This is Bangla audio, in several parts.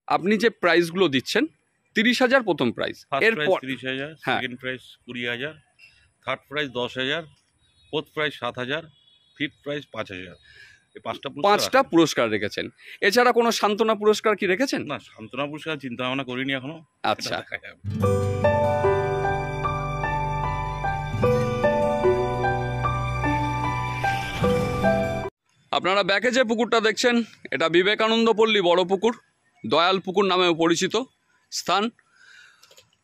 আপনি যে প্রাইসগুলো দিচ্ছেন 30,000 প্রথম প্রাইস, এরপর 30,000, second prize 20,000, third price 10,000, fourth price 7,000, fifth price 5,000। এই পাঁচটা পুরস্কার রেখেছেন। এছাড়া কোনো সান্ত্বনা পুরস্কার কি রেখেছেন? না, সান্ত্বনা পুরস্কার চিন্তা ভাবনা করিনি এখনো। আচ্ছা, আপনারা ব্যাকে যে পুকুরটা দেখছেন এটা বিবেকানন্দ পল্লী বড় পুকুর, দয়াল পুকুর নামেও পরিচিত স্থান।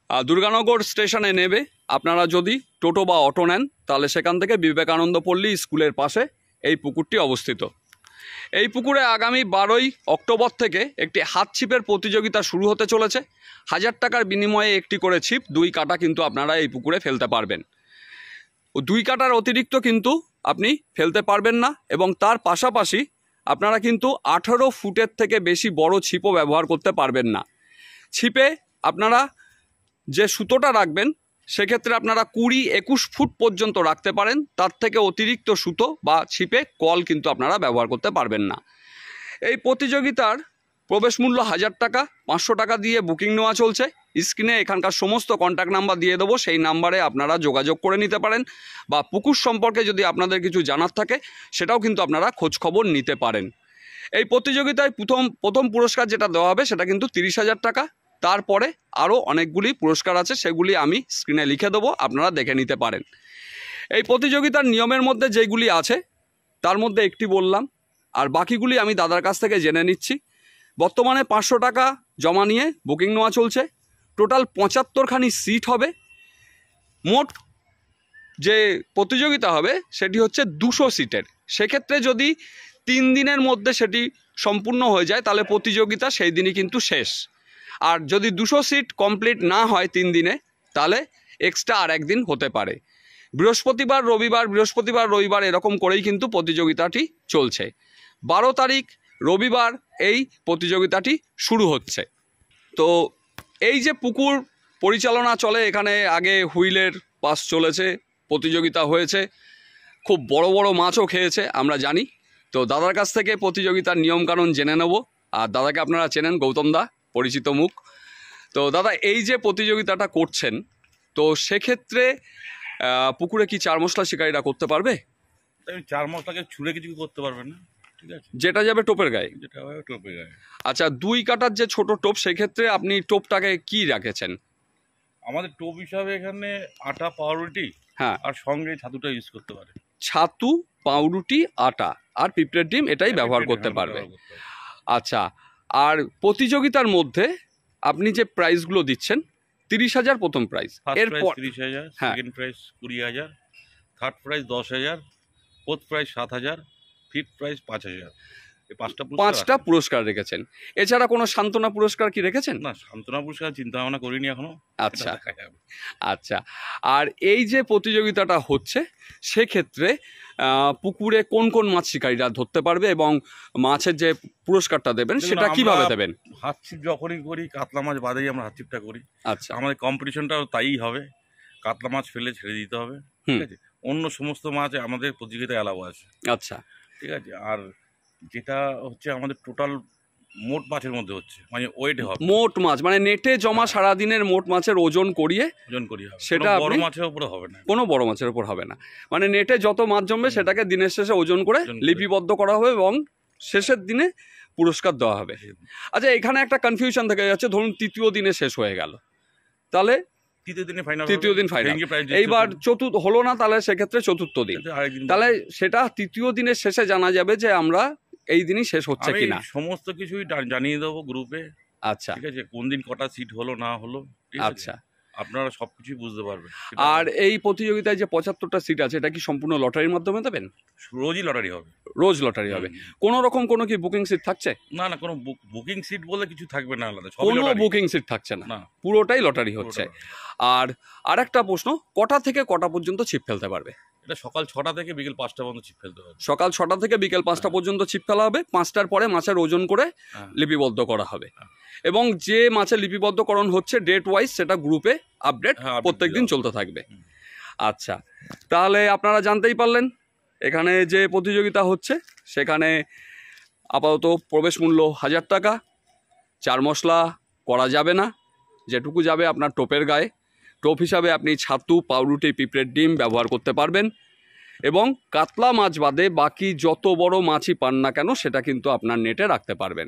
দুর্গানগর স্টেশনে নেবে আপনারা যদি টোটো বা অটো নেন তাহলে সেখান থেকে বিবেকানন্দ পল্লী স্কুলের পাশে এই পুকুরটি অবস্থিত। এই পুকুরে আগামী 12ই অক্টোবর থেকে একটি হাত ছিপের প্রতিযোগিতা শুরু হতে চলেছে। 1000 টাকার বিনিময়ে একটি করে ছিপ 2 কাটা কিন্তু আপনারা এই পুকুরে ফেলতে পারবেন। 2 কাটার অতিরিক্ত কিন্তু আপনি ফেলতে পারবেন না, এবং তার পাশাপাশি আপনারা কিন্তু 18 ফুটের থেকে বেশি বড় ছিপও ব্যবহার করতে পারবেন না। ছিপে আপনারা যে সুতোটা রাখবেন সেক্ষেত্রে আপনারা 20-21 ফুট পর্যন্ত রাখতে পারেন, তার থেকে অতিরিক্ত সুতো বা ছিপে কল কিন্তু আপনারা ব্যবহার করতে পারবেন না। এই প্রতিযোগিতার প্রবেশ মূল্য 1000 টাকা, 500 টাকা দিয়ে বুকিং নেওয়া চলছে। স্ক্রিনে এখানকার সমস্ত কন্ট্যাক্ট নাম্বার দিয়ে দেবো, সেই নাম্বারে আপনারা যোগাযোগ করে নিতে পারেন, বা পুকুর সম্পর্কে যদি আপনাদের কিছু জানার থাকে সেটাও কিন্তু আপনারা খোঁজখবর নিতে পারেন। এই প্রতিযোগিতায় প্রথম পুরস্কার যেটা দেওয়া হবে সেটা কিন্তু 30,000 টাকা। তারপরে আরও অনেকগুলি পুরস্কার আছে, সেগুলি আমি স্ক্রিনে লিখে দেবো, আপনারা দেখে নিতে পারেন। এই প্রতিযোগিতার নিয়মের মধ্যে যেগুলি আছে তার মধ্যে একটি বললাম, আর বাকিগুলি আমি দাদার কাছ থেকে জেনে নিচ্ছি। বর্তমানে 500 টাকা জমা নিয়ে বুকিং নেওয়া চলছে। টোটাল 75খানি সিট হবে। মোট যে প্রতিযোগিতা হবে সেটি হচ্ছে 200 সিটের। সেক্ষেত্রে যদি 3 দিনের মধ্যে সেটি সম্পূর্ণ হয়ে যায় তাহলে প্রতিযোগিতা সেই দিনই কিন্তু শেষ। আর যদি 200 সিট কমপ্লিট না হয় 3 দিনে তাহলে এক্সট্রা আর একদিন হতে পারে। বৃহস্পতিবার রবিবার এরকম করেই কিন্তু প্রতিযোগিতাটি চলছে। 12 তারিখ রবিবার এই প্রতিযোগিতাটি শুরু হচ্ছে। তো এই যে পুকুর পরিচালনা চলে, এখানে আগে হুইলের পাস চলেছে, প্রতিযোগিতা হয়েছে, খুব বড় বড় মাছও খেয়েছে আমরা জানি। তো দাদার কাছ থেকে প্রতিযোগিতার নিয়মকানুন জেনে নেব। আর দাদাকে আপনারা চেনেন, গৌতম দা, পরিচিত মুখ। তো দাদা, এই যে প্রতিযোগিতাটা করছেন, তো সেক্ষেত্রে পুকুরে কি 4 মশলা শিকারীরা করতে পারবে? 4 মশলাকে ছুঁড়ে কিছু করতে পারবেন না, ঠিক আছে? যেটা যাবে টোপের গায়ে, আচ্ছা 2 কাটার যে ছোট টোপ, সেক্ষেত্রে আপনি টোপটাকে কি রেখেছেন? আমাদের টোপ হিসাবে এখানে আটা, পাউরুটি, হ্যাঁ, আর সঙ্গে ছাতুটা ইউজ করতে পারে। ছাতু, পাউরুটি, আটা আর পিঁপড়ের ডিম এটাই ব্যবহার করতে পারবে। আচ্ছা, আর প্রতিযোগিতার মধ্যে আপনি যে প্রাইসগুলো দিচ্ছেন 30,000 প্রথম প্রাইস, এরপর 30,000, second prize 20,000, third price 10,000, fourth price 7,000, fifth price 5,000। এই 5টা পুরস্কার রেখেছেন। এছাড়া কোনো সান্ত্বনা পুরস্কার কি রেখেছেন? না, সান্ত্বনা পুরস্কার চিন্তা ভাবনা করিনি এখনো। আচ্ছা আচ্ছা, আর এই যে প্রতিযোগিতাটা হচ্ছে সেক্ষেত্রে পুকুরে কোন কোন মাছ শিকারীরা ধরতে পারবে, এবং মাছের যে পুরস্কারটা দেবেন সেটা কিভাবে দেবেন? হাত ছিপ যখনই করি, কাতলা মাছ বাদেই আমরা হাত ছিপটা করি। আচ্ছা, আমাদের কম্পিটিশনটাও তাই হবে, কাতলা মাছ ফেলে ছেড়ে দিতে হবে, ঠিক আছে? অন্য সমস্ত মাছ আমাদের প্রতিযোগিতায় অ্যালাউ আছে। আচ্ছা, ঠিক আছে। আর যেটা হচ্ছে আমাদের টোটাল মোট মাছের মধ্যে হচ্ছে, মানে ওয়েট হবে, মোট মাছ মানে নেটে জমা সারাদিনের মোট মাছের ওজন করিয়ে সেটা বড় মাছের উপরে হবে না, কোনো বড় মাছের উপর হবে না। মানে নেটে যত মাছ জমবে সেটাকে দিনের শেষে ওজন করে লিপিবদ্ধ করা হবে এবং শেষের দিনে পুরস্কার দেওয়া হবে। আচ্ছা, এখানে একটা কনফিউশন থেকে যাচ্ছে, ধরুন তৃতীয় দিনে শেষ হয়ে গেল, তাহলে তৃতীয় দিন ফাইনাল, এইবার চতুর্থ হলো না, তাহলে সেক্ষেত্রে চতুর্থ দিন, তাহলে সেটা তৃতীয় দিনের শেষে জানা যাবে যে আমরা এই দিনই শেষ হচ্ছে কিনা। সমস্ত কিছুই জানিয়ে দেবো গ্রুপে। আচ্ছা, ঠিক আছে, কোন দিন কটা সিট হলো না হলো, আচ্ছা, আপনারা সবকিছু বুঝতে পারবেন। আর এই প্রতিযোগিতায় যে 75টা সিট আছে, এটা কি সম্পূর্ণ লটারির মাধ্যমে দেবেন? রোজই লটারি হবে, রোজ লটারি হবে। কোন রকম কোনো কি বুকিং সিট থাকছে? না না, কোনো বুকিং সিট বলে কিছু থাকবে না, আলাদা কোনো বুকিং সিট থাকছে না, পুরোটাই লটারি হচ্ছে। আর আরেকটা প্রশ্ন, কটা থেকে কটা পর্যন্ত ছিপ ফেলতে পারবে? এটা সকাল 6টা থেকে বিকেল 5টা পর্যন্ত ছিপ ফেলতে হবে। সকাল 6টা থেকে বিকেল 5টা পর্যন্ত ছিপ ফেলা হবে। 5টার পরে মাছের ওজন করে লিপিবদ্ধ করা হবে, এবং যে মাছের লিপিবদ্ধকরণ হচ্ছে ডেট ওয়াইজ সেটা গ্রুপে আপডেট প্রত্যেকদিন চলতে থাকবে। আচ্ছা, তাহলে আপনারা জানতেই পারলেন এখানে যে প্রতিযোগিতা হচ্ছে সেখানে আপাতত প্রবেশ মূল্য 1000 টাকা, চার মশলা করা যাবে না, যেটুকু যাবে আপনার টোপের গায়ে। টোপ হিসাবে আপনি ছাতু, পাউরুটি, পিঁপড়ের ডিম ব্যবহার করতে পারবেন। এবং কাতলা মাছ বাদে বাকি যত বড় মাছই পান না কেন সেটা কিন্তু আপনার নেটে রাখতে পারবেন।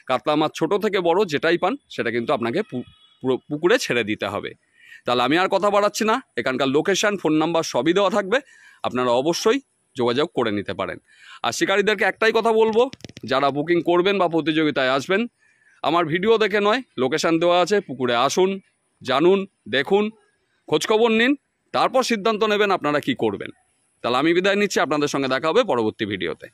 কাতলা মাছ ছোট থেকে বড় যেটাই পান সেটা কিন্তু আপনাকে পুকুরে ছেড়ে দিতে হবে। তাহলে আমি আর কথা বাড়াচ্ছি না, এখানকার লোকেশান, ফোন নাম্বার সবই দেওয়া থাকবে, আপনারা অবশ্যই যোগাযোগ করে নিতে পারেন। আর শিকারীদেরকে একটাই কথা বলবো, যারা বুকিং করবেন বা প্রতিযোগিতায় আসবেন, আমার ভিডিও দেখে নয়, লোকেশান দেওয়া আছে, পুকুরে আসুন, জানুন, দেখুন, খোঁজখবর নিন, তারপর সিদ্ধান্ত নেবেন আপনারা কি করবেন। তাহলে আমি বিদায় নিচ্ছি, আপনাদের সঙ্গে দেখা হবে পরবর্তী ভিডিওতে।